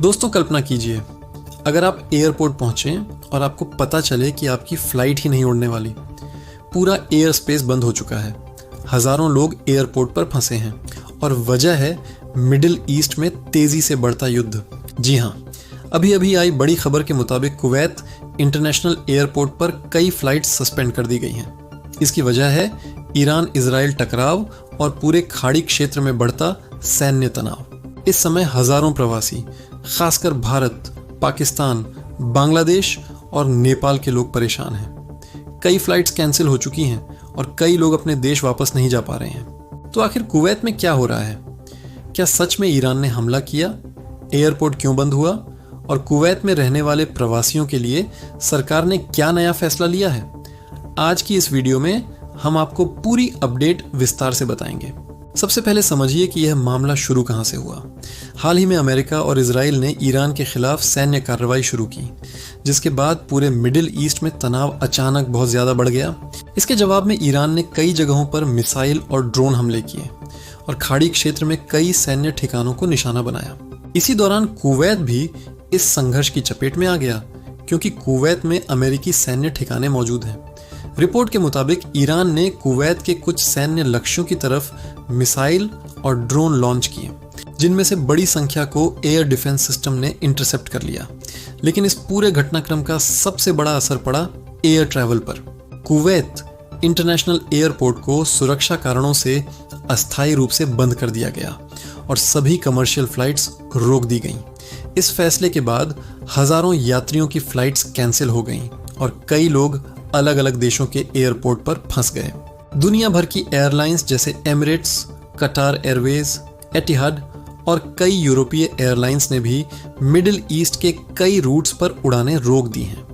दोस्तों कल्पना कीजिए, अगर आप एयरपोर्ट पहुंचे और आपको पता चले कि आपकी फ्लाइट ही नहीं उड़ने वाली। पूरा एयर स्पेस बंद हो चुका है, हजारों लोग एयरपोर्ट पर फंसे हैं और वजह है मिडिल ईस्ट में तेजी से बढ़ता युद्ध। जी हाँ, अभी अभी आई बड़ी खबर के मुताबिक कुवैत इंटरनेशनल एयरपोर्ट पर कई फ्लाइट्स सस्पेंड कर दी गई हैं। इसकी वजह है ईरान इजराइल टकराव और पूरे खाड़ी क्षेत्र में बढ़ता सैन्य तनाव। इस समय हजारों प्रवासी, खासकर भारत, पाकिस्तान, बांग्लादेश और नेपाल के लोग परेशान हैं। कई फ्लाइट्स कैंसिल हो चुकी हैं और कई लोग अपने देश वापस नहीं जा पा रहे हैं। तो आखिर कुवैत में क्या हो रहा है? क्या सच में ईरान ने हमला किया? एयरपोर्ट क्यों बंद हुआ? और कुवैत में रहने वाले प्रवासियों के लिए सरकार ने क्या नया फैसला लिया है? आज की इस वीडियो में हम आपको पूरी अपडेट विस्तार से बताएंगे। सबसे पहले समझिए कि यह मामला शुरू कहां से हुआ। हाल ही में अमेरिका और इजराइल ने ईरान के खिलाफ सैन्य कार्रवाई शुरू की, जिसके बाद पूरे मिडिल ईस्ट में तनाव अचानक बहुत ज्यादा बढ़ गया। इसके जवाब में ईरान ने कई जगहों पर मिसाइल और ड्रोन हमले किए और खाड़ी क्षेत्र में कई सैन्य ठिकानों को निशाना बनाया। इसी दौरान कुवैत भी इस संघर्ष की चपेट में आ गया, क्योंकि कुवैत में अमेरिकी सैन्य ठिकाने मौजूद हैं। रिपोर्ट के मुताबिक ईरान ने कुवैत के कुछ सैन्य लक्ष्यों की तरफ मिसाइल और ड्रोन लॉन्च किए, जिनमें से बड़ी संख्या को एयर डिफेंस सिस्टम ने इंटरसेप्ट कर लिया। लेकिन इस पूरे घटनाक्रम का सबसे बड़ा असर पड़ा एयर ट्रैवल पर। कुवैत इंटरनेशनल एयरपोर्ट को सुरक्षा कारणों से अस्थायी रूप से बंद कर दिया गया और सभी कमर्शियल फ्लाइट्स रोक दी गईं। इस फैसले के बाद हजारों यात्रियों की फ्लाइट्स कैंसिल हो गईं और कई लोग अलग अलग देशों के एयरपोर्ट पर फंस गए। दुनिया भर की एयरलाइंस जैसे एमिरेट्स, कटार एयरवेज, एटिहाद और कई यूरोपीय एयरलाइंस ने भी मिडिल ईस्ट के कई रूट्स पर उड़ानें रोक दी हैं।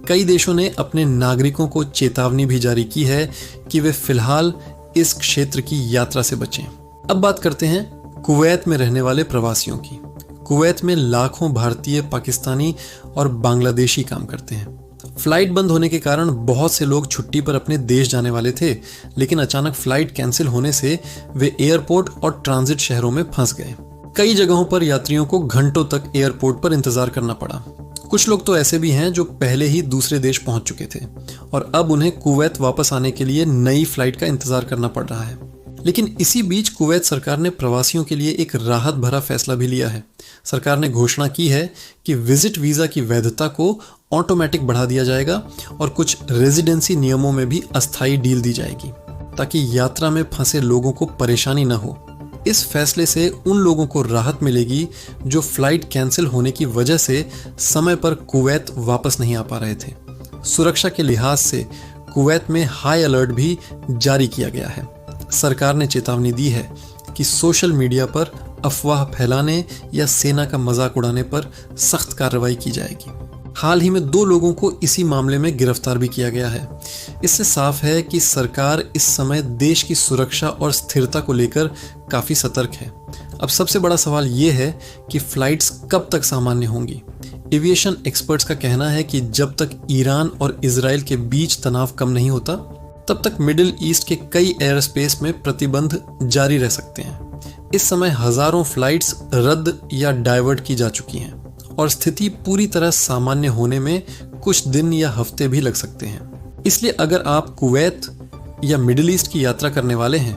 कई देशों ने अपने नागरिकों को चेतावनी भी जारी की है कि वे फिलहाल इस क्षेत्र की यात्रा से बचें। अब बात करते हैं कुवैत में रहने वाले प्रवासियों की। कुवैत में लाखों भारतीय, पाकिस्तानी और बांग्लादेशी काम करते हैं। फ्लाइट बंद होने के कारण बहुत से लोग छुट्टी पर अपने देश जाने वाले थे, लेकिन अचानक फ्लाइट कैंसिल होने से वे एयरपोर्ट और ट्रांजिट शहरों में फंस गए। कई जगहों पर यात्रियों को घंटों तक एयरपोर्ट पर इंतजार करना पड़ा। कुछ लोग तो ऐसे भी हैं जो पहले ही दूसरे देश पहुंच चुके थे और अब उन्हें कुवैत वापस आने के लिए नई फ्लाइट का इंतजार करना पड़ रहा है। लेकिन इसी बीच कुवैत सरकार ने प्रवासियों के लिए एक राहत भरा फैसला भी लिया है। सरकार ने घोषणा की है कि विजिट वीजा की वैधता को ऑटोमेटिक बढ़ा दिया जाएगा और कुछ रेजिडेंसी नियमों में भी अस्थायी डील दी जाएगी, ताकि यात्रा में फंसे लोगों को परेशानी न हो। इस फैसले से उन लोगों को राहत मिलेगी जो फ्लाइट कैंसिल होने की वजह से समय पर कुवैत वापस नहीं आ पा रहे थे। सुरक्षा के लिहाज से कुवैत में हाई अलर्ट भी जारी किया गया है। सरकार ने चेतावनी दी है कि सोशल मीडिया पर अफवाह फैलाने या सेना का मजाक उड़ाने पर सख्त कार्रवाई की जाएगी। हाल ही में 2 लोगों को इसी मामले में गिरफ्तार भी किया गया है। इससे साफ है कि सरकार इस समय देश की सुरक्षा और स्थिरता को लेकर काफ़ी सतर्क है। अब सबसे बड़ा सवाल ये है कि फ्लाइट्स कब तक सामान्य होंगी। एविएशन एक्सपर्ट्स का कहना है कि जब तक ईरान और इजराइल के बीच तनाव कम नहीं होता, तब तक मिडिल ईस्ट के कई एयर स्पेस में प्रतिबंध जारी रह सकते हैं। इस समय हजारों फ्लाइट्स रद्द या डाइवर्ट की जा चुकी हैं और स्थिति पूरी तरह सामान्य होने में कुछ दिन या हफ्ते भी लग सकते हैं। इसलिए अगर आप कुवैत या मिडिल ईस्ट की यात्रा करने वाले हैं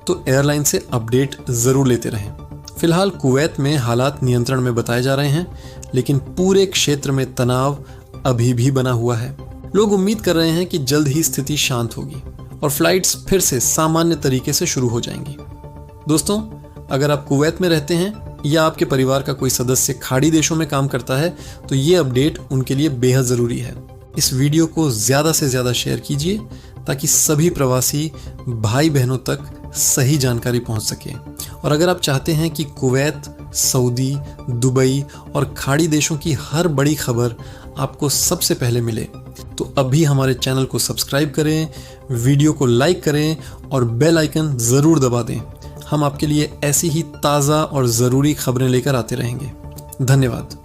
तो एयरलाइन से अपडेट जरूर लेते रहें। फिलहाल कुवैत में हालात नियंत्रण में बताए जा रहे हैं, लेकिन पूरे क्षेत्र में तनाव अभी भी बना हुआ है। लोग उम्मीद कर रहे हैं कि जल्द ही स्थिति शांत होगी और फ्लाइट्स फिर से सामान्य तरीके से शुरू हो जाएंगी। दोस्तों, अगर आप कुवैत में रहते हैं या आपके परिवार का कोई सदस्य खाड़ी देशों में काम करता है, तो ये अपडेट उनके लिए बेहद ज़रूरी है। इस वीडियो को ज़्यादा से ज़्यादा शेयर कीजिए ताकि सभी प्रवासी भाई बहनों तक सही जानकारी पहुंच सके। और अगर आप चाहते हैं कि कुवैत, सऊदी, दुबई और खाड़ी देशों की हर बड़ी खबर आपको सबसे पहले मिले, तो अभी हमारे चैनल को सब्सक्राइब करें, वीडियो को लाइक करें और बेल आइकन ज़रूर दबा दें। हम आपके लिए ऐसी ही ताज़ा और ज़रूरी खबरें लेकर आते रहेंगे। धन्यवाद।